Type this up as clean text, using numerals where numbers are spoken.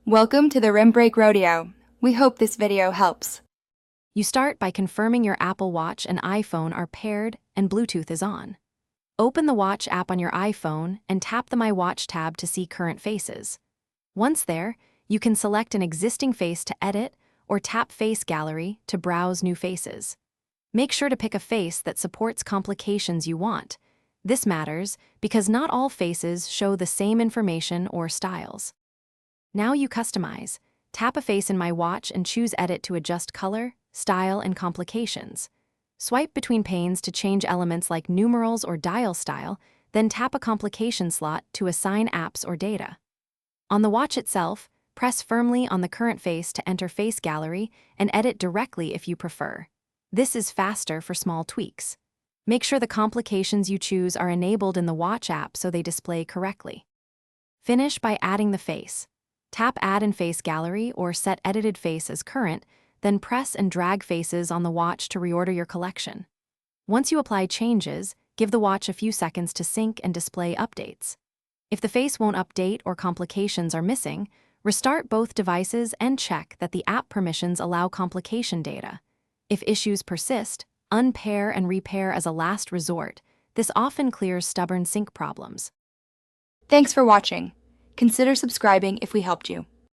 Welcome to the Rim Break Rodeo. We hope this video helps. You start by confirming your Apple Watch and iPhone are paired and Bluetooth is on. Open the Watch app on your iPhone and tap the My Watch tab to see current faces. Once there, you can select an existing face to edit or tap Face Gallery to browse new faces. Make sure to pick a face that supports complications you want. This matters because not all faces show the same information or styles. Now you customize. Tap a face in My Watch and choose Edit to adjust color, style, and complications. Swipe between panes to change elements like numerals or dial style, then tap a complication slot to assign apps or data. On the watch itself, press firmly on the current face to enter Face Gallery and edit directly if you prefer. This is faster for small tweaks. Make sure the complications you choose are enabled in the Watch app so they display correctly. Finish by adding the face. Tap Add in Face Gallery or set edited face as current, then press and drag faces on the watch to reorder your collection. Once you apply changes, give the watch a few seconds to sync and display updates. If the face won't update or complications are missing, restart both devices and check that the app permissions allow complication data. If issues persist, unpair and repair as a last resort. This often clears stubborn sync problems. Thanks for watching. Consider subscribing if we helped you.